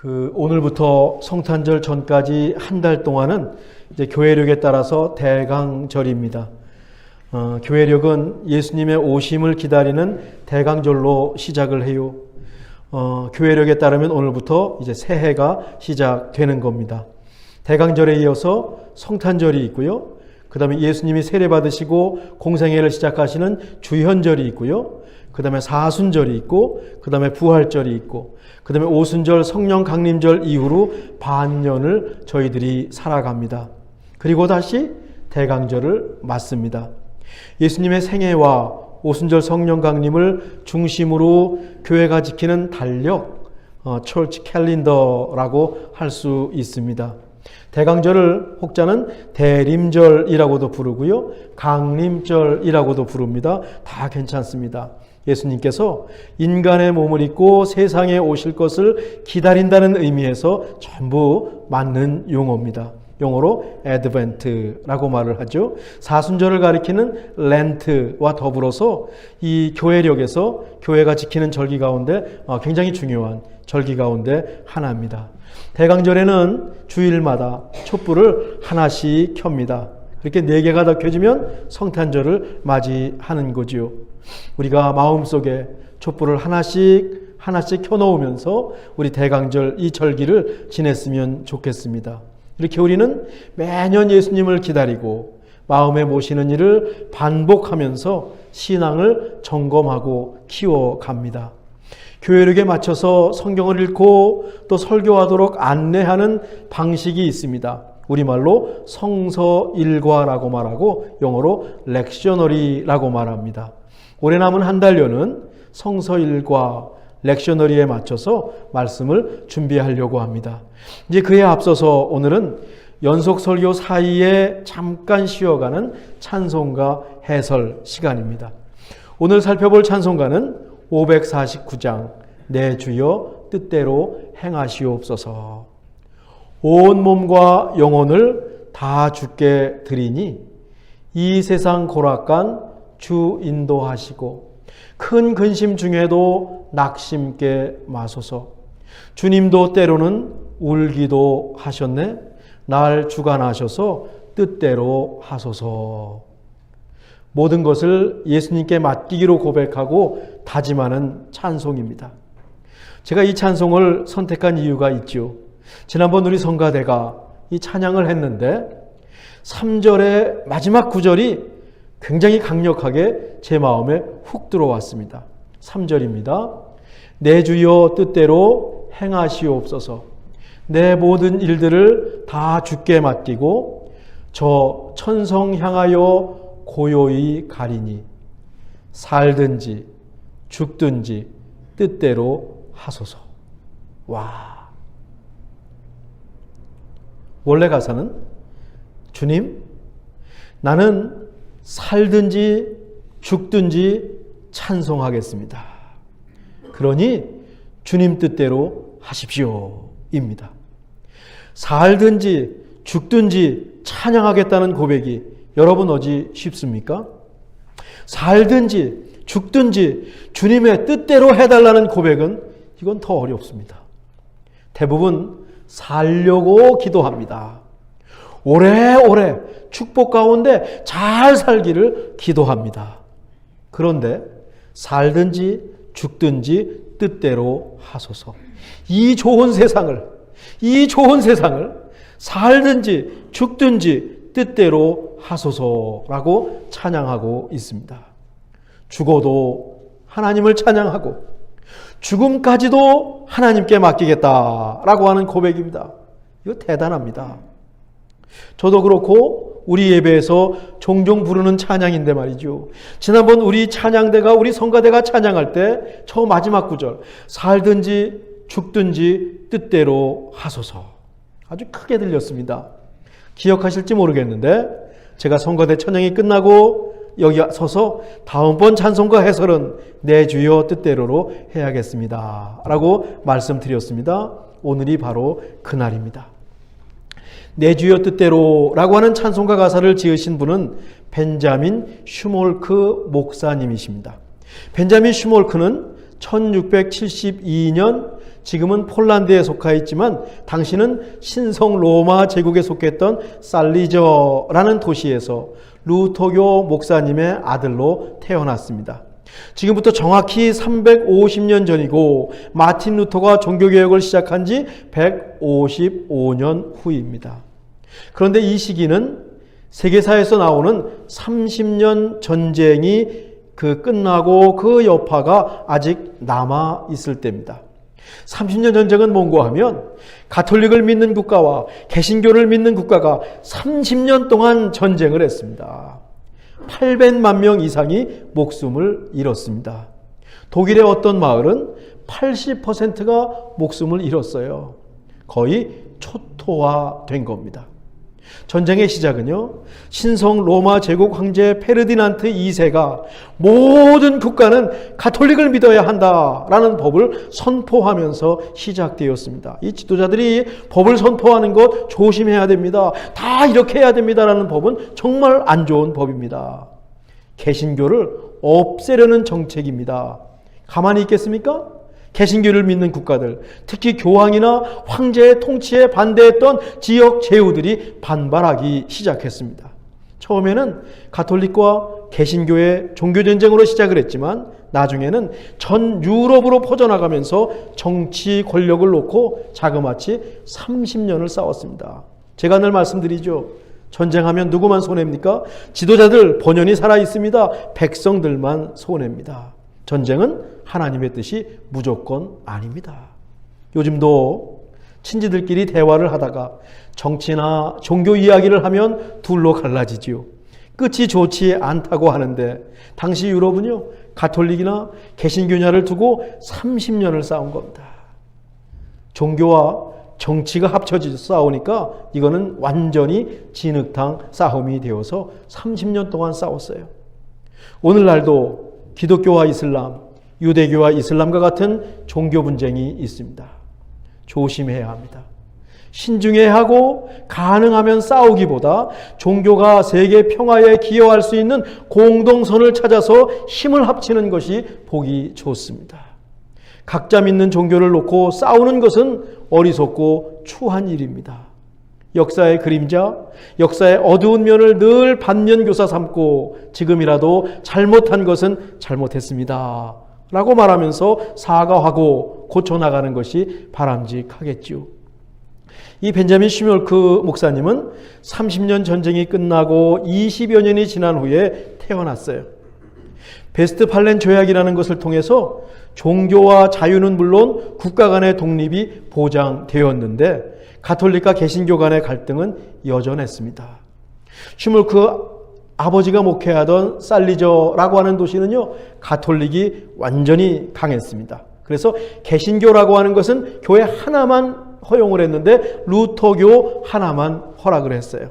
오늘부터 성탄절 전까지 한 달 동안은 이제 교회력에 따라서 대강절입니다. 교회력은 예수님의 오심을 기다리는 대강절로 시작을 해요. 교회력에 따르면 오늘부터 이제 새해가 시작되는 겁니다. 대강절에 이어서 성탄절이 있고요. 그 다음에 예수님이 세례받으시고 공생애를 시작하시는 주현절이 있고요. 그 다음에 사순절이 있고, 그 다음에 부활절이 있고, 그 다음에 오순절 성령 강림절 이후로 반년을 저희들이 살아갑니다. 그리고 다시 대강절을 맞습니다. 예수님의 생애와 오순절 성령 강림을 중심으로 교회가 지키는 달력, 철치 캘린더라고 할 수 있습니다. 대강절을 혹자는 대림절이라고도 부르고요. 강림절이라고도 부릅니다. 다 괜찮습니다. 예수님께서 인간의 몸을 입고 세상에 오실 것을 기다린다는 의미에서 전부 맞는 용어입니다. 영어로 애드벤트라고 말을 하죠. 사순절을 가리키는 렌트와 더불어서 이 교회력에서 교회가 지키는 절기 가운데 굉장히 중요한 절기 가운데 하나입니다. 대강절에는 주일마다 촛불을 하나씩 켭니다. 이렇게 4개가 다 켜지면 성탄절을 맞이하는 거지요. 우리가 마음속에 촛불을 하나씩 켜놓으면서 우리 대강절 이 절기를 지냈으면 좋겠습니다. 이렇게 우리는 매년 예수님을 기다리고 마음에 모시는 일을 반복하면서 신앙을 점검하고 키워갑니다. 교회력에 맞춰서 성경을 읽고 또 설교하도록 안내하는 방식이 있습니다. 우리말로 성서일과라고 말하고 영어로 렉셔너리라고 말합니다. 올해 남은 한 달여는 성서일과 렉셔너리에 맞춰서 말씀을 준비하려고 합니다. 이제 그에 앞서서 오늘은 연속 설교 사이에 잠깐 쉬어가는 찬송가 해설 시간입니다. 오늘 살펴볼 찬송가는 549장 내 주여 뜻대로 행하시옵소서. 온 몸과 영혼을 다 주께 드리니 이 세상 고락간 주 인도하시고 큰 근심 중에도 낙심께 마소서. 주님도 때로는 울기도 하셨네. 날 주관하셔서 뜻대로 하소서. 모든 것을 예수님께 맡기기로 고백하고 다짐하는 찬송입니다. 제가 이 찬송을 선택한 이유가 있죠. 지난번 우리 성가대가 이 찬양을 했는데 3절의 마지막 구절이 굉장히 강력하게 제 마음에 훅 들어왔습니다. 3절입니다. 내 주여 뜻대로 행하시옵소서. 내 모든 일들을 다 주께 맡기고 저 천성 향하여 고요히 가리니 살든지 죽든지 뜻대로 하소서. 와. 원래 가사는 주님, 나는 살든지 죽든지 찬송하겠습니다. 그러니 주님 뜻대로 하십시오. 입니다. 살든지 죽든지 찬양하겠다는 고백이 여러분 어찌 쉽습니까? 살든지 죽든지 주님의 뜻대로 해달라는 고백은 이건 더 어렵습니다. 대부분 살려고 기도합니다. 오래오래 축복 가운데 잘 살기를 기도합니다. 그런데 살든지 죽든지 뜻대로 하소서. 이 좋은 세상을 살든지 죽든지 뜻대로 하소서라고 찬양하고 있습니다. 죽어도 하나님을 찬양하고 죽음까지도 하나님께 맡기겠다라고 하는 고백입니다. 이거 대단합니다. 저도 그렇고 우리 예배에서 종종 부르는 찬양인데 말이죠. 지난번 우리 찬양대가 우리 성가대가 찬양할 때 저 마지막 구절 살든지 죽든지 뜻대로 하소서 아주 크게 들렸습니다. 기억하실지 모르겠는데 제가 성가대 찬양이 끝나고 여기 서서 다음번 찬송가 해설은 내 주여 뜻대로로 해야겠습니다 라고 말씀드렸습니다. 오늘이 바로 그날입니다. 내 주여 뜻대로 라고 하는 찬송가 가사를 지으신 분은 벤자민 슈몰크 목사님이십니다. 벤자민 슈몰크는 1672년 지금은 폴란드에 속하였지만 당시는 신성 로마 제국에 속했던 살리저라는 도시에서 루터교 목사님의 아들로 태어났습니다. 지금부터 정확히 350년 전이고 마틴 루터가 종교개혁을 시작한 지 155년 후입니다. 그런데 이 시기는 세계사에서 나오는 30년 전쟁이 끝나고 그 여파가 아직 남아 있을 때입니다. 30년 전쟁은 뭔고 하면 가톨릭을 믿는 국가와 개신교를 믿는 국가가 30년 동안 전쟁을 했습니다. 800만 명 이상이 목숨을 잃었습니다. 독일의 어떤 마을은 80%가 목숨을 잃었어요. 거의 초토화된 겁니다. 전쟁의 시작은요, 신성 로마 제국 황제 페르디난트 2세가 모든 국가는 가톨릭을 믿어야 한다라는 법을 선포하면서 시작되었습니다. 이 지도자들이 법을 선포하는 것 조심해야 됩니다. 다 이렇게 해야 됩니다라는 법은 정말 안 좋은 법입니다. 개신교를 없애려는 정책입니다. 가만히 있겠습니까? 개신교를 믿는 국가들, 특히 교황이나 황제의 통치에 반대했던 지역 제후들이 반발하기 시작했습니다. 처음에는 가톨릭과 개신교의 종교전쟁으로 시작을 했지만 나중에는 전 유럽으로 퍼져나가면서 정치 권력을 놓고 자그마치 30년을 싸웠습니다. 제가 늘 말씀드리죠. 전쟁하면 누구만 손해입니까? 지도자들 본연이 살아있습니다. 백성들만 손해입니다. 전쟁은 하나님의 뜻이 무조건 아닙니다. 요즘도 친지들끼리 대화를 하다가 정치나 종교 이야기를 하면 둘로 갈라지지요. 끝이 좋지 않다고 하는데 당시 유럽은요, 가톨릭이나 개신교냐를 두고 30년을 싸운 겁니다. 종교와 정치가 합쳐져서 싸우니까 이거는 완전히 진흙탕 싸움이 되어서 30년 동안 싸웠어요. 오늘날도 기독교와 이슬람, 유대교와 이슬람과 같은 종교 분쟁이 있습니다. 조심해야 합니다. 신중해야 하고 가능하면 싸우기보다 종교가 세계 평화에 기여할 수 있는 공동선을 찾아서 힘을 합치는 것이 보기 좋습니다. 각자 믿는 종교를 놓고 싸우는 것은 어리석고 추한 일입니다. 역사의 그림자, 역사의 어두운 면을 늘 반면교사 삼고 지금이라도 잘못한 것은 잘못했습니다 라고 말하면서 사과하고 고쳐나가는 것이 바람직하겠죠. 이 벤자민 슈멀크 목사님은 30년 전쟁이 끝나고 20여 년이 지난 후에 태어났어요. 베스트팔렌 조약이라는 것을 통해서 종교와 자유는 물론 국가 간의 독립이 보장되었는데 가톨릭과 개신교 간의 갈등은 여전했습니다. 슈멀크 아버지가 목회하던 살리저라고 하는 도시는요, 가톨릭이 완전히 강했습니다. 그래서 개신교라고 하는 것은 교회 하나만 허용을 했는데 루터교 하나만 허락을 했어요.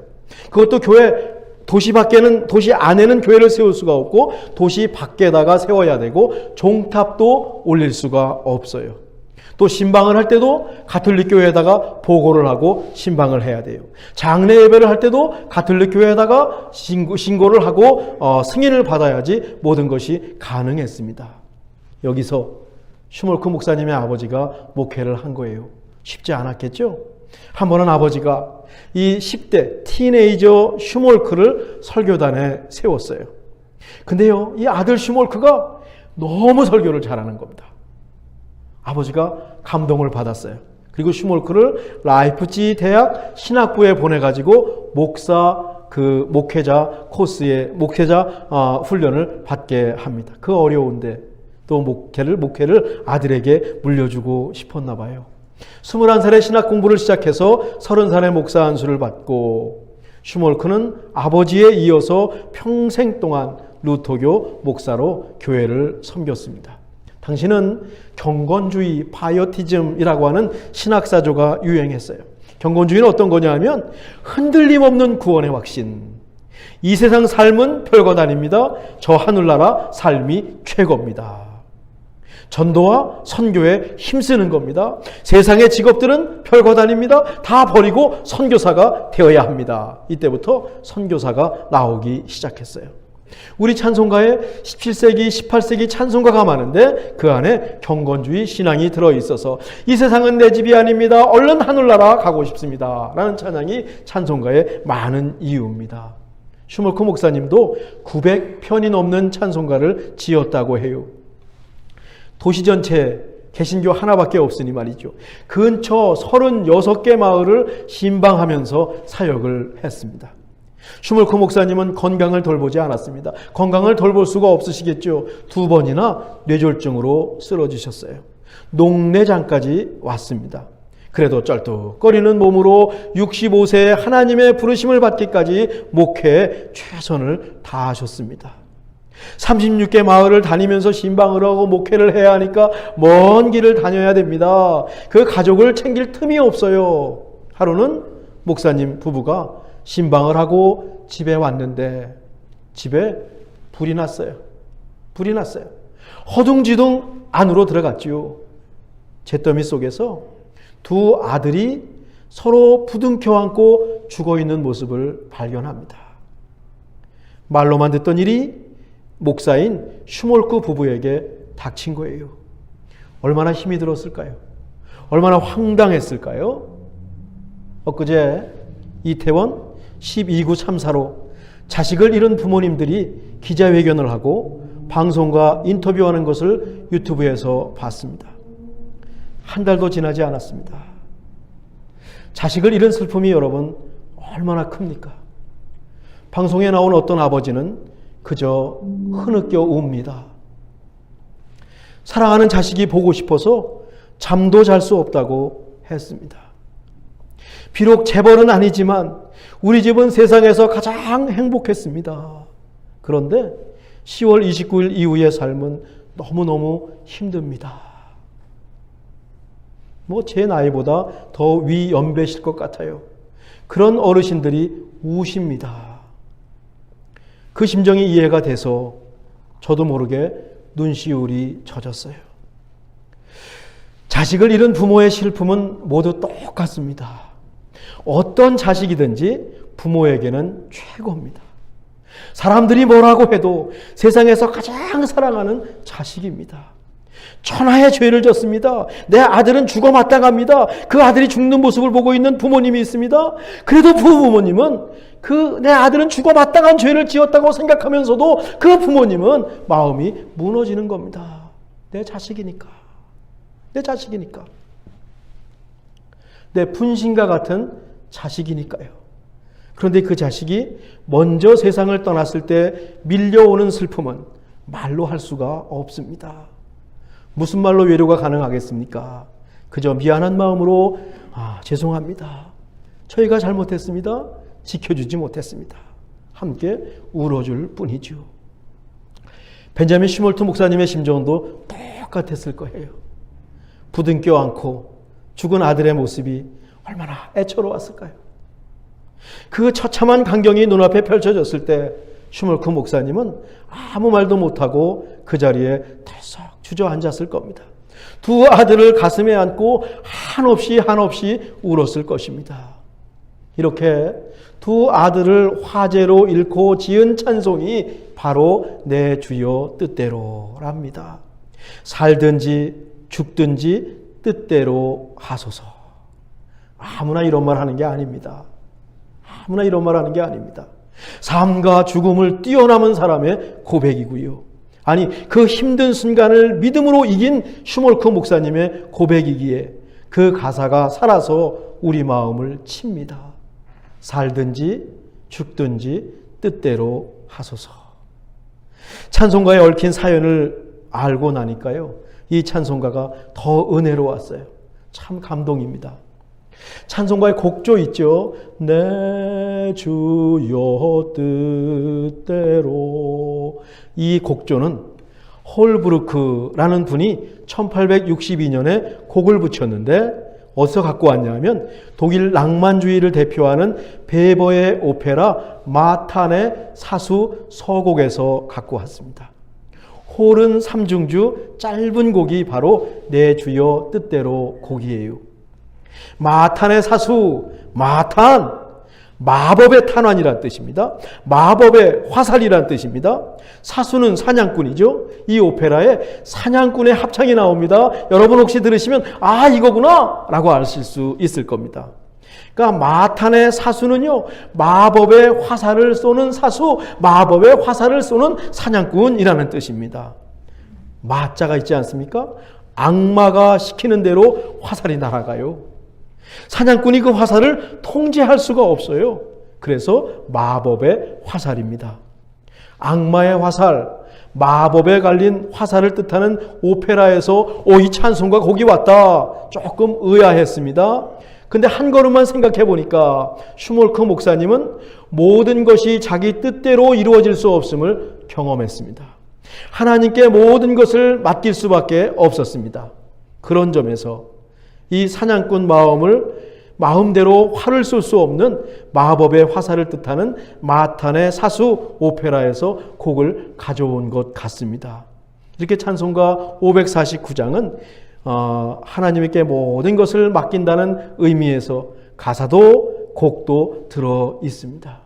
그것도 도시 안에는 교회를 세울 수가 없고 도시 밖에다가 세워야 되고 종탑도 올릴 수가 없어요. 또 신방을 할 때도 가톨릭 교회에다가 보고를 하고 신방을 해야 돼요. 장례 예배를 할 때도 가톨릭 교회에다가 신고를 하고 승인을 받아야지 모든 것이 가능했습니다. 여기서 슈멀크 목사님의 아버지가 목회를 한 거예요. 쉽지 않았겠죠? 한 번은 아버지가 이 10대 티네이저 슈멀크를 설교단에 세웠어요. 근데요, 이 아들 슈멀크가 너무 설교를 잘하는 겁니다. 아버지가 감동을 받았어요. 그리고 슈몰크를 라이프치히 대학 신학부에 보내가지고 목회자 훈련을 받게 합니다. 그 어려운데 또 목회를 아들에게 물려주고 싶었나 봐요. 21살에 신학 공부를 시작해서 30살에 목사 안수를 받고 슈몰크는 아버지에 이어서 평생 동안 루터교 목사로 교회를 섬겼습니다. 당시는 경건주의, 파이어티즘이라고 하는 신학사조가 유행했어요. 경건주의는 어떤 거냐 하면 흔들림 없는 구원의 확신. 이 세상 삶은 별것 아닙니다. 저 하늘나라 삶이 최고입니다. 전도와 선교에 힘쓰는 겁니다. 세상의 직업들은 별것 아닙니다. 다 버리고 선교사가 되어야 합니다. 이때부터 선교사가 나오기 시작했어요. 우리 찬송가에 17세기, 18세기 찬송가가 많은데 그 안에 경건주의 신앙이 들어있어서 이 세상은 내 집이 아닙니다. 얼른 하늘나라 가고 싶습니다. 라는 찬양이 찬송가에 많은 이유입니다. 슈멀크 목사님도 900편이 넘는 찬송가를 지었다고 해요. 도시 전체에 개신교 하나밖에 없으니 말이죠. 근처 36개 마을을 신방하면서 사역을 했습니다. 슈멀크 목사님은 건강을 돌보지 않았습니다. 건강을 돌볼 수가 없으시겠죠. 2번이나 뇌졸중으로 쓰러지셨어요. 녹내장까지 왔습니다. 그래도 쩔뚝거리는 몸으로 65세에 하나님의 부르심을 받기까지 목회에 최선을 다하셨습니다. 36개 마을을 다니면서 신방을 하고 목회를 해야 하니까 먼 길을 다녀야 됩니다. 그 가족을 챙길 틈이 없어요. 하루는 목사님 부부가 신방을 하고 집에 왔는데 집에 불이 났어요. 불이 났어요. 허둥지둥 안으로 들어갔지요. 잿더미 속에서 두 아들이 서로 부둥켜 안고 죽어있는 모습을 발견합니다. 말로만 듣던 일이 목사인 슈몰크 부부에게 닥친 거예요. 얼마나 힘이 들었을까요? 얼마나 황당했을까요? 엊그제 이태원 12구 참사로 자식을 잃은 부모님들이 기자회견을 하고 방송과 인터뷰하는 것을 유튜브에서 봤습니다. 한 달도 지나지 않았습니다. 자식을 잃은 슬픔이 여러분 얼마나 큽니까? 방송에 나온 어떤 아버지는 그저 흐느껴 웁니다. 사랑하는 자식이 보고 싶어서 잠도 잘 수 없다고 했습니다. 비록 재벌은 아니지만 우리 집은 세상에서 가장 행복했습니다. 그런데 10월 29일 이후의 삶은 너무너무 힘듭니다. 제 나이보다 더 위연배실 것 같아요. 그런 어르신들이 우십니다. 그 심정이 이해가 돼서 저도 모르게 눈시울이 젖었어요. 자식을 잃은 부모의 슬픔은 모두 똑같습니다. 어떤 자식이든지 부모에게는 최고입니다. 사람들이 뭐라고 해도 세상에서 가장 사랑하는 자식입니다. 천하의 죄를 졌습니다. 내 아들은 죽어 마땅합니다. 그 아들이 죽는 모습을 보고 있는 부모님이 있습니다. 그래도 부모님은 내 아들은 죽어 마땅한 죄를 지었다고 생각하면서도 그 부모님은 마음이 무너지는 겁니다. 내 자식이니까. 내 자식이니까. 내 분신과 같은 자식이니까요. 그런데 그 자식이 먼저 세상을 떠났을 때 밀려오는 슬픔은 말로 할 수가 없습니다. 무슨 말로 위로가 가능하겠습니까? 그저 미안한 마음으로 죄송합니다. 저희가 잘못했습니다. 지켜주지 못했습니다. 함께 울어줄 뿐이죠. 벤자민 슈몰트 목사님의 심정도 똑같았을 거예요. 부둥켜 안고 죽은 아들의 모습이 얼마나 애처로웠을까요? 그 처참한 광경이 눈앞에 펼쳐졌을 때 슈몰크 목사님은 아무 말도 못하고 그 자리에 덜썩 주저앉았을 겁니다. 두 아들을 가슴에 안고 한없이 울었을 것입니다. 이렇게 두 아들을 화재로 잃고 지은 찬송이 바로 내 주여 뜻대로랍니다. 살든지 죽든지 뜻대로 하소서. 아무나 이런 말 하는 게 아닙니다. 아무나 이런 말 하는 게 아닙니다. 삶과 죽음을 뛰어넘은 사람의 고백이고요. 아니, 그 힘든 순간을 믿음으로 이긴 슈몰크 목사님의 고백이기에 그 가사가 살아서 우리 마음을 칩니다. 살든지 죽든지 뜻대로 하소서. 찬송가에 얽힌 사연을 알고 나니까요, 이 찬송가가 더 은혜로웠어요. 참 감동입니다. 찬송가에 곡조 있죠. 내 주여 뜻대로. 이 곡조는 홀브루크라는 분이 1862년에 곡을 붙였는데 어디서 갖고 왔냐면 독일 낭만주의를 대표하는 베버의 오페라 마탄의 사수 서곡에서 갖고 왔습니다. 홀은 삼중주, 짧은 곡이 바로 내 주여 뜻대로 곡이에요. 마탄의 사수, 마탄, 마법의 탄환이란 뜻입니다. 마법의 화살이란 뜻입니다. 사수는 사냥꾼이죠. 이 오페라에 사냥꾼의 합창이 나옵니다. 여러분 혹시 들으시면 아 이거구나 라고 아실 수 있을 겁니다. 그러니까 마탄의 사수는요, 마법의 화살을 쏘는 사수, 마법의 화살을 쏘는 사냥꾼이라는 뜻입니다. 마자가 있지 않습니까? 악마가 시키는 대로 화살이 날아가요. 사냥꾼이 그 화살을 통제할 수가 없어요. 그래서 마법의 화살입니다. 악마의 화살, 마법에 갈린 화살을 뜻하는 오페라에서 이 찬송가 곡이 왔다. 조금 의아했습니다. 근데 한 걸음만 생각해 보니까 슈몰크 목사님은 모든 것이 자기 뜻대로 이루어질 수 없음을 경험했습니다. 하나님께 모든 것을 맡길 수밖에 없었습니다. 그런 점에서 이 사냥꾼 마음대로 활을 쏠 수 없는 마법의 화살을 뜻하는 마탄의 사수 오페라에서 곡을 가져온 것 같습니다. 이렇게 찬송가 549장은 하나님께 모든 것을 맡긴다는 의미에서 가사도 곡도 들어 있습니다.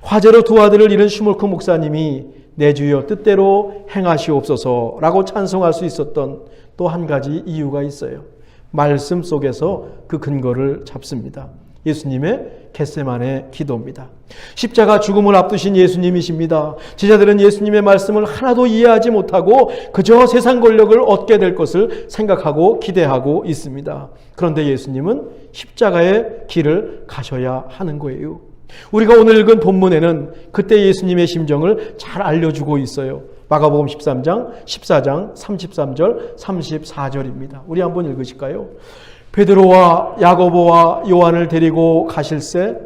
화재로 두 아들을 잃은 슈몰크 목사님이 내 주여 뜻대로 행하시옵소서라고 찬송할 수 있었던 또 한 가지 이유가 있어요. 말씀 속에서 그 근거를 잡습니다. 예수님의 겟세마네 기도입니다. 십자가 죽음을 앞두신 예수님이십니다. 제자들은 예수님의 말씀을 하나도 이해하지 못하고 그저 세상 권력을 얻게 될 것을 생각하고 기대하고 있습니다. 그런데 예수님은 십자가의 길을 가셔야 하는 거예요. 우리가 오늘 읽은 본문에는 그때 예수님의 심정을 잘 알려주고 있어요. 마가복음 13장, 14장, 33절, 34절입니다. 우리 한번 읽으실까요? 베드로와 야고보와 요한을 데리고 가실새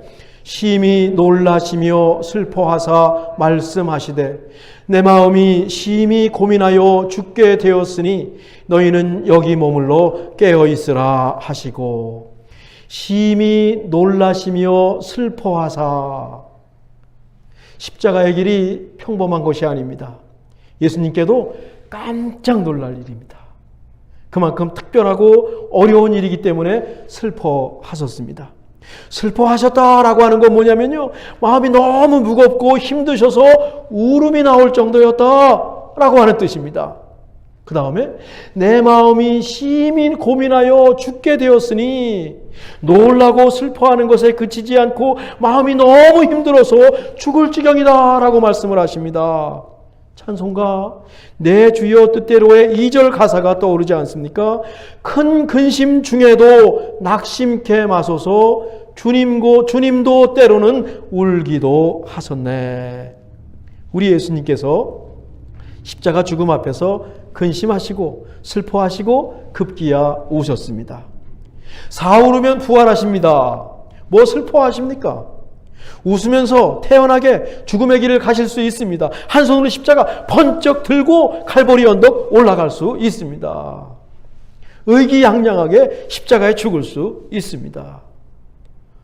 심히 놀라시며 슬퍼하사 말씀하시되 내 마음이 심히 고민하여 죽게 되었으니 너희는 여기 머물러 깨어있으라 하시고 심히 놀라시며 슬퍼하사 십자가의 길이 평범한 것이 아닙니다. 예수님께도 깜짝 놀랄 일입니다. 그만큼 특별하고 어려운 일이기 때문에 슬퍼하셨습니다. 슬퍼하셨다라고 하는 건 뭐냐면요, 마음이 너무 무겁고 힘드셔서 울음이 나올 정도였다라고 하는 뜻입니다. 그 다음에 내 마음이 심히 고민하여 죽게 되었으니 놀라고 슬퍼하는 것에 그치지 않고 마음이 너무 힘들어서 죽을 지경이다 라고 말씀을 하십니다. 찬송가 내 주여 뜻대로의 2절 가사가 떠오르지 않습니까? 큰 근심 중에도 낙심케 마소서 주님도 때로는 울기도 하셨네. 우리 예수님께서 십자가 죽음 앞에서 근심하시고 슬퍼하시고 급기야 우셨습니다. 사흘 후면 부활하십니다. 뭐 슬퍼하십니까? 웃으면서 태연하게 죽음의 길을 가실 수 있습니다. 한 손으로 십자가 번쩍 들고 칼보리 언덕 올라갈 수 있습니다. 의기양양하게 십자가에 죽을 수 있습니다.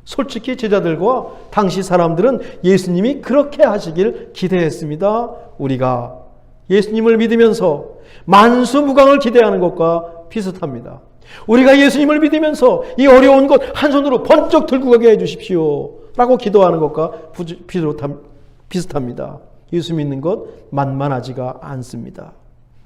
솔직히 제자들과 당시 사람들은 예수님이 그렇게 하시길 기대했습니다. 우리가 예수님을 믿으면서 만수무강을 기대하는 것과 비슷합니다. 우리가 예수님을 믿으면서 이 어려운 것 한 손으로 번쩍 들고 가게 해주십시오 라고 기도하는 것과 비슷합니다. 예수 믿는 것 만만하지가 않습니다.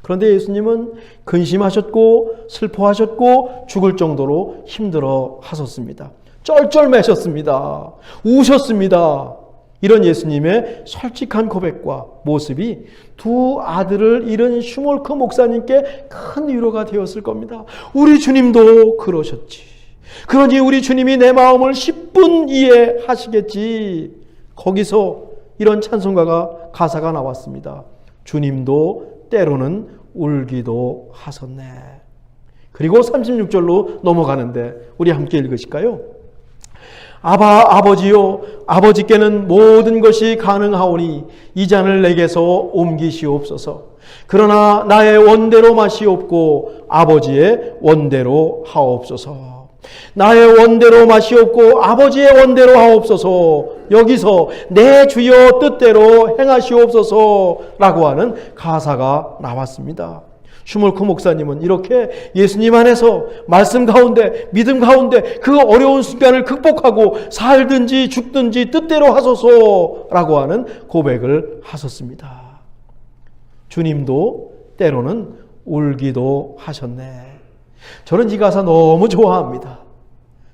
그런데 예수님은 근심하셨고 슬퍼하셨고 죽을 정도로 힘들어 하셨습니다. 쩔쩔매셨습니다. 우셨습니다. 이런 예수님의 솔직한 고백과 모습이 두 아들을 잃은 슈몰크 목사님께 큰 위로가 되었을 겁니다. 우리 주님도 그러셨지. 그러니 우리 주님이 내 마음을 10분 이해하시겠지. 거기서 이런 찬송가가 가사가 나왔습니다. 주님도 때로는 울기도 하셨네. 그리고 36절로 넘어가는데 우리 함께 읽으실까요? 아버지요, 아버지께는 모든 것이 가능하오니 이 잔을 내게서 옮기시옵소서. 그러나 나의 원대로 마시옵고 아버지의 원대로 하옵소서. 나의 원대로 마시옵고 아버지의 원대로 하옵소서. 여기서 내 주여 뜻대로 행하시옵소서 라고 하는 가사가 나왔습니다. 슈몰크 목사님은 이렇게 예수님 안에서 말씀 가운데 믿음 가운데 그 어려운 순간을 극복하고 살든지 죽든지 뜻대로 하소서라고 하는 고백을 하셨습니다. 주님도 때로는 울기도 하셨네. 저는 이 가사 너무 좋아합니다.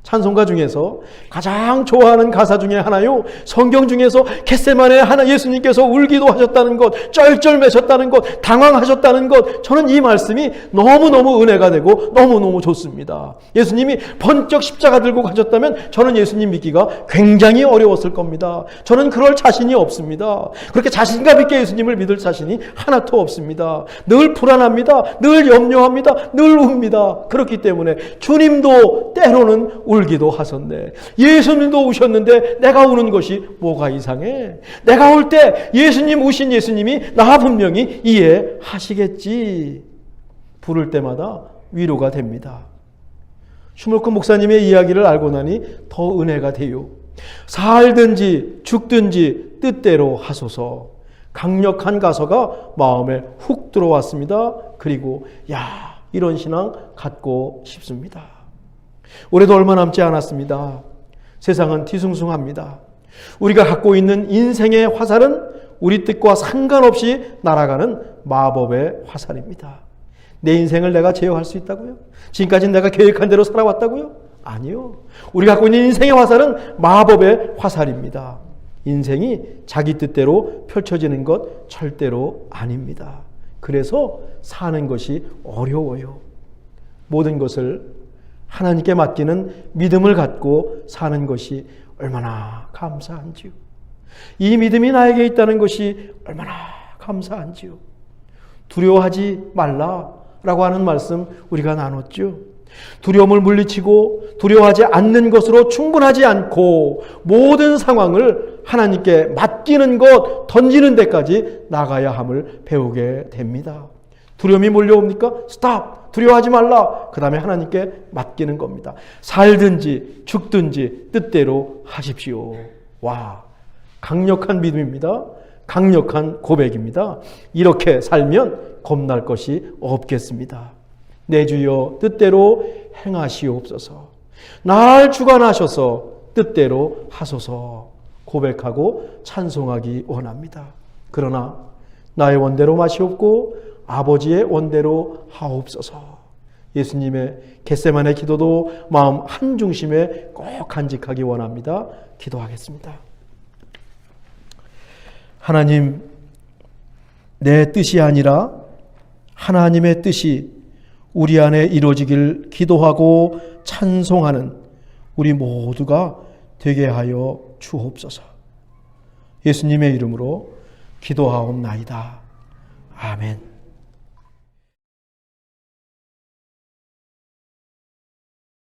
찬송가 중에서 가장 좋아하는 가사 중에 하나요. 성경 중에서 겟세마네 하나 예수님께서 울기도 하셨다는 것, 쩔쩔매셨다는 것, 당황하셨다는 것, 저는 이 말씀이 너무너무 은혜가 되고 너무너무 좋습니다. 예수님이 번쩍 십자가 들고 가셨다면 저는 예수님 믿기가 굉장히 어려웠을 겁니다. 저는 그럴 자신이 없습니다. 그렇게 자신감 있게 예수님을 믿을 자신이 하나도 없습니다. 늘 불안합니다. 늘 염려합니다. 늘 웁니다. 그렇기 때문에 주님도 때로는 울기도 하셨네. 예수님도 우셨는데 내가 우는 것이 뭐가 이상해? 내가 울 때 예수님 우신 예수님이 나 분명히 이해하시겠지. 부를 때마다 위로가 됩니다. 슈몰크 목사님의 이야기를 알고 나니 더 은혜가 돼요. 살든지 죽든지 뜻대로 하소서. 강력한 가서가 마음에 훅 들어왔습니다. 그리고 이런 신앙 갖고 싶습니다. 올해도 얼마 남지 않았습니다. 세상은 뒤숭숭합니다. 우리가 갖고 있는 인생의 화살은 우리 뜻과 상관없이 날아가는 마법의 화살입니다. 내 인생을 내가 제어할 수 있다고요? 지금까지 내가 계획한 대로 살아왔다고요? 아니요. 우리가 갖고 있는 인생의 화살은 마법의 화살입니다. 인생이 자기 뜻대로 펼쳐지는 것 절대로 아닙니다. 그래서 사는 것이 어려워요. 모든 것을 하나님께 맡기는 믿음을 갖고 사는 것이 얼마나 감사한지요. 이 믿음이 나에게 있다는 것이 얼마나 감사한지요. 두려워하지 말라라고 하는 말씀 우리가 나눴죠. 두려움을 물리치고 두려워하지 않는 것으로 충분하지 않고 모든 상황을 하나님께 맡기는 것, 던지는 데까지 나가야 함을 배우게 됩니다. 두려움이 몰려옵니까? 스탑! 두려워하지 말라. 그 다음에 하나님께 맡기는 겁니다. 살든지 죽든지 뜻대로 하십시오. 와, 강력한 믿음입니다. 강력한 고백입니다. 이렇게 살면 겁날 것이 없겠습니다. 내 주여 뜻대로 행하시옵소서. 날 주관하셔서 뜻대로 하소서. 고백하고 찬송하기 원합니다. 그러나 나의 원대로 마시옵고 아버지의 원대로 하옵소서. 예수님의 겟세마네 기도도 마음 한중심에 꼭 간직하기 원합니다. 기도하겠습니다. 하나님, 내 뜻이 아니라 하나님의 뜻이 우리 안에 이루어지길 기도하고 찬송하는 우리 모두가 되게 하여 주옵소서. 예수님의 이름으로 기도하옵나이다. 아멘.